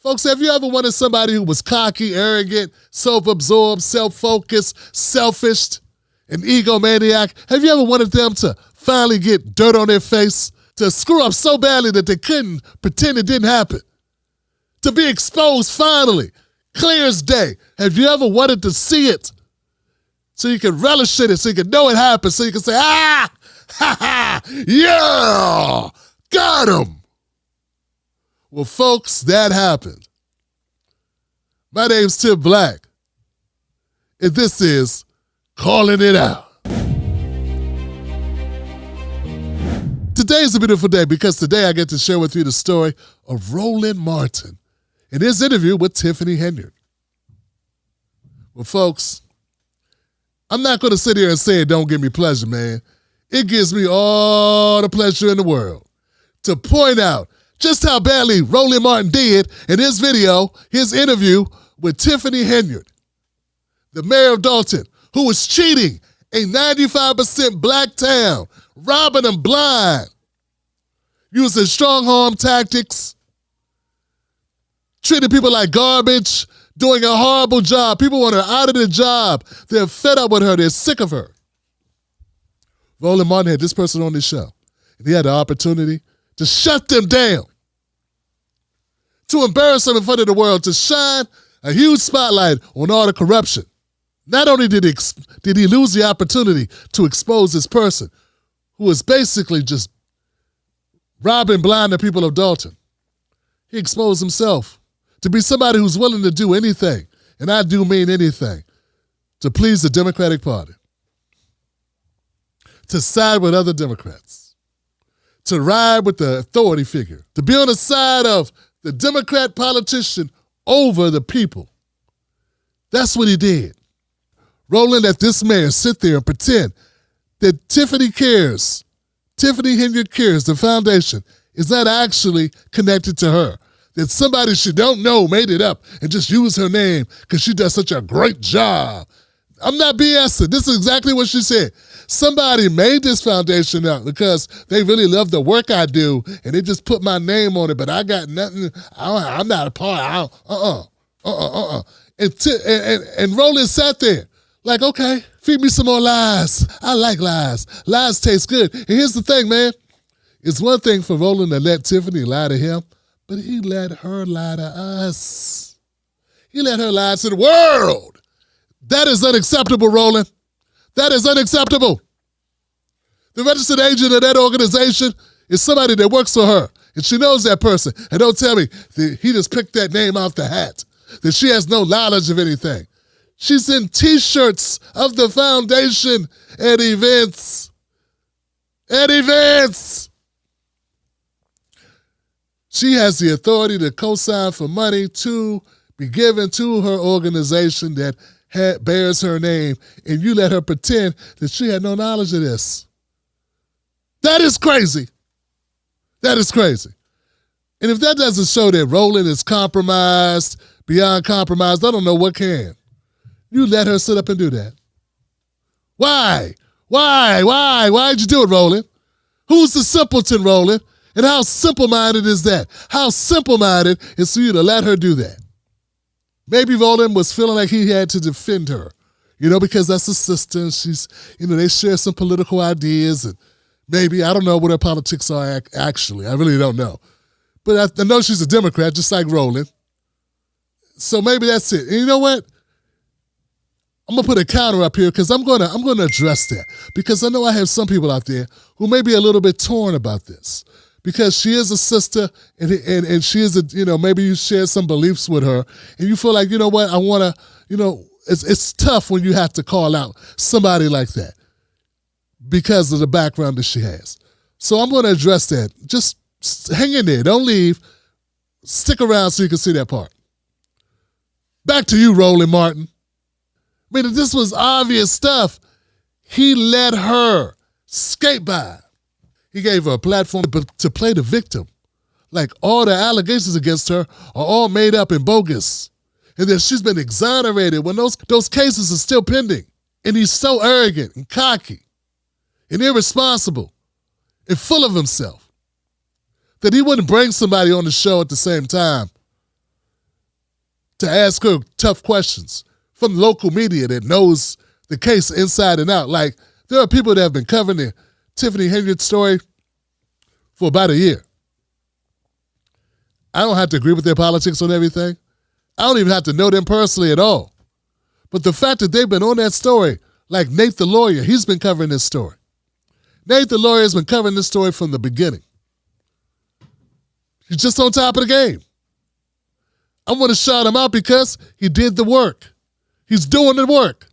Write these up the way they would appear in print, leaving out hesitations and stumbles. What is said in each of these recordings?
Folks, have you ever wanted somebody who was cocky, arrogant, self-absorbed, self-focused, selfish, an egomaniac? Have you ever wanted them to finally get dirt on their face? To screw up so badly that they couldn't pretend it didn't happen? To be exposed finally, clear as day. Have you ever wanted to see it? So you can relish in it, so you can know it happened, so you can say, ha ha, yeah, got him. Well, folks, that happened. My name's Tim Black, and this is Calling It Out. Today's a beautiful day because today I get to share with you the story of Roland Martin in his interview with Tiffany Henyard. Well, folks, I'm not going to sit here and say it don't give me pleasure, man. It gives me all the pleasure in the world to point out just how badly Roland Martin did in his video, his interview with Tiffany Henyard, the mayor of Dalton, who was cheating a 95% black town, robbing them blind, using strong arm tactics, treating people like garbage, doing a horrible job. People want her out of the job. They're fed up with her. They're sick of her. Roland Martin had this person on his show, and he had the opportunity to shut them down, to embarrass them in front of the world, to shine a huge spotlight on all the corruption. Not only did he lose the opportunity to expose this person who was basically just robbing blind the people of Dalton, he exposed himself to be somebody who's willing to do anything, and I do mean anything, to please the Democratic Party, to side with other Democrats, to ride with the authority figure, to be on the side of the Democrat politician over the people. That's what he did. Roland let this mayor sit there and pretend that Tiffany cares, Tiffany Henyard cares, the foundation, is not actually connected to her. That somebody she don't know made it up and just used her name because she does such a great job. I'm not BSing. This is exactly what she said. Somebody made this foundation up because they really love the work I do and they just put my name on it, but I got nothing. I'm not a part. And Roland sat there like, okay, feed me some more lies. I like lies. Lies taste good. And here's the thing, man. It's one thing for Roland to let Tiffany lie to him, but he let her lie to us. He let her lie to the world. That is unacceptable, Roland. That is unacceptable. The registered agent of that organization is somebody that works for her, and she knows that person. And don't tell me that he just picked that name out the hat, that she has no knowledge of anything. She's in T-shirts of the foundation at events. At events. She has the authority to co-sign for money to be given to her organization that bears her name, and you let her pretend that she had no knowledge of this. That is crazy. That is crazy. And if that doesn't show that Roland is compromised, beyond compromised, I don't know what can. You let her sit up and do that. Why? Why'd you do it, Roland? Who's the simpleton, Roland? And how simple-minded is that? How simple-minded is for you to let her do that? Maybe Roland was feeling like he had to defend her, because that's his sister. She's, they share some political ideas, and maybe, I don't know what her politics are actually. I really don't know. But I know she's a Democrat, just like Roland. So maybe that's it. And you know what? I'm going to put a counter up here because I'm going to address that, because I know I have some people out there who may be a little bit torn about this. Because she is a sister, and she is maybe you share some beliefs with her, and you feel like, you know what, I want to, it's tough when you have to call out somebody like that because of the background that she has. So I'm going to address that. Just hang in there. Don't leave. Stick around so you can see that part. Back to you, Roland Martin. I mean, if this was obvious stuff, he let her skate by. He gave her a platform to play the victim. Like all the allegations against her are all made up and bogus. And that she's been exonerated when those cases are still pending. And he's so arrogant and cocky and irresponsible and full of himself that he wouldn't bring somebody on the show at the same time to ask her tough questions from local media that knows the case inside and out. Like, there are people that have been covering the Tiffany Henyard story for about a year. I don't have to agree with their politics on everything. I don't even have to know them personally at all. But the fact that they've been on that story, like Nate the lawyer, he's been covering this story. Nate the lawyer has been covering this story from the beginning. He's just on top of the game. I want to shout him out because he did the work. He's doing the work.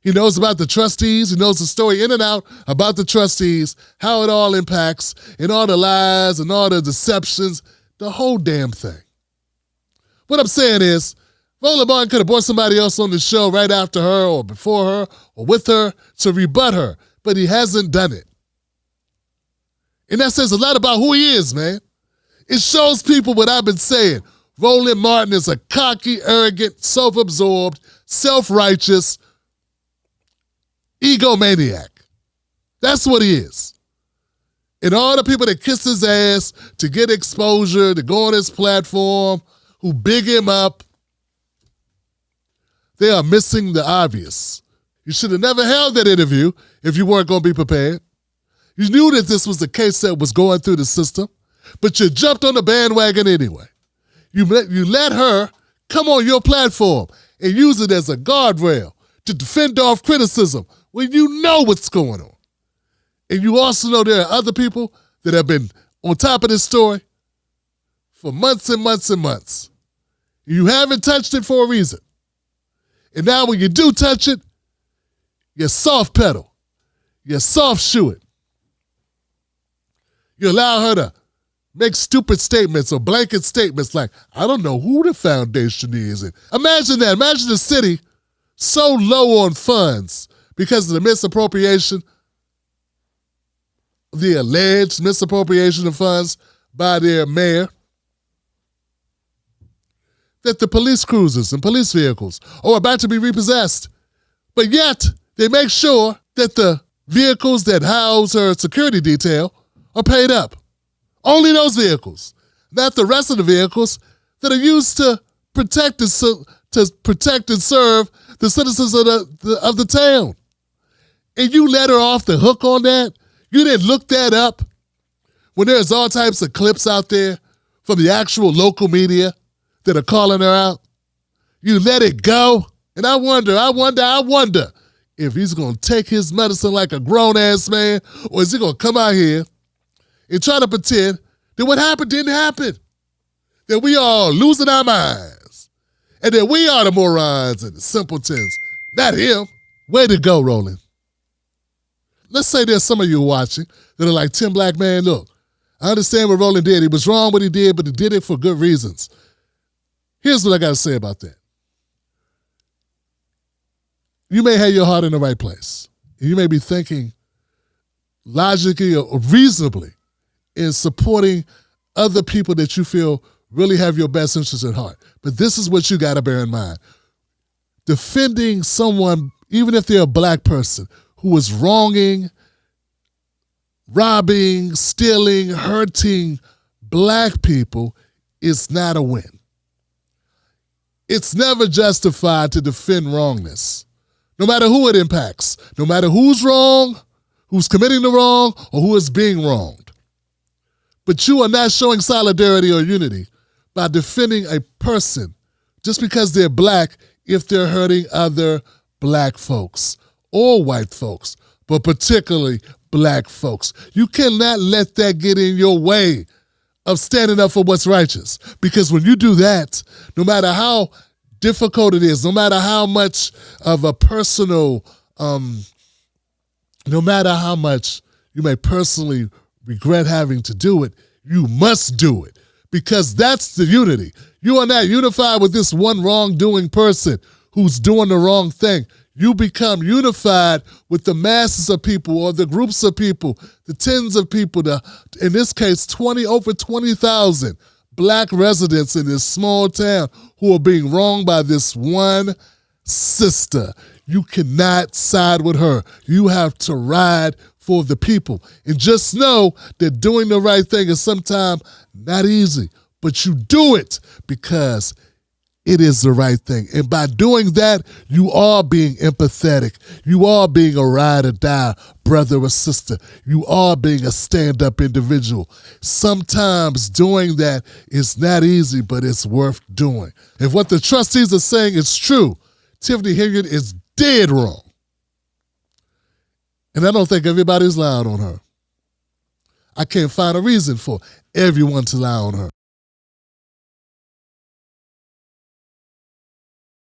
He knows about the trustees. He knows the story in and out about the trustees, how it all impacts, and all the lies and all the deceptions, the whole damn thing. What I'm saying is, Roland Martin could have brought somebody else on the show right after her or before her or with her to rebut her, but he hasn't done it. And that says a lot about who he is, man. It shows people what I've been saying. Roland Martin is a cocky, arrogant, self-absorbed, self-righteous egomaniac. That's what he is. And all the people that kiss his ass to get exposure, to go on his platform, who big him up, they are missing the obvious. You should have never held that interview if you weren't going to be prepared. You knew that this was the case that was going through the system, but you jumped on the bandwagon anyway. You let her come on your platform and use it as a guardrail to defend off criticism when you know what's going on. And you also know there are other people that have been on top of this story for months and months and months. You haven't touched it for a reason. And now when you do touch it, you soft pedal. You soft shoe it. You allow her to make stupid statements or blanket statements like, I don't know who the foundation is. And imagine that. Imagine the city so low on funds because of the misappropriation, the alleged misappropriation of funds by their mayor, that the police cruisers and police vehicles are about to be repossessed. But yet, they make sure that the vehicles that house her security detail are paid up. Only those vehicles, not the rest of the vehicles that are used to protect and serve the citizens of the town. And you let her off the hook on that? You didn't look that up when there's all types of clips out there from the actual local media that are calling her out? You let it go? And I wonder if he's going to take his medicine like a grown-ass man, or is he going to come out here and try to pretend that what happened didn't happen, that we are losing our minds, and that we are the morons and the simpletons, not him. Way to go, Roland. Let's say there's some of you watching that are like, Tim Black, man, look, I understand what Roland did. He was wrong what he did, but he did it for good reasons. Here's what I got to say about that. You may have your heart in the right place. You may be thinking logically or reasonably in supporting other people that you feel really have your best interests at heart. But this is what you got to bear in mind. Defending someone, even if they're a black person, who is wronging, robbing, stealing, hurting black people is not a win. It's never justified to defend wrongness, no matter who it impacts, no matter who's wrong, who's committing the wrong, or who is being wronged. But you are not showing solidarity or unity by defending a person just because they're black if they're hurting other black folks or white folks, but particularly black folks. You cannot let that get in your way of standing up for what's righteous. Because when you do that, no matter how difficult it is, no matter how much of a personal, no matter how much you may personally regret having to do it, you must do it. Because that's the unity. You are not unified with this one wrongdoing person who's doing the wrong thing. You become unified with the masses of people or the groups of people, the tens of people, in this case, over 20,000 black residents in this small town who are being wronged by this one sister. You cannot side with her. You have to ride for the people. And just know that doing the right thing is sometimes not easy, but you do it because it is the right thing. And by doing that, you are being empathetic. You are being a ride or die brother or sister. You are being a stand-up individual. Sometimes doing that is not easy, but it's worth doing. If what the trustees are saying is true, Tiffany Henyard is dead wrong. And I don't think everybody's lying on her. I can't find a reason for everyone to lie on her.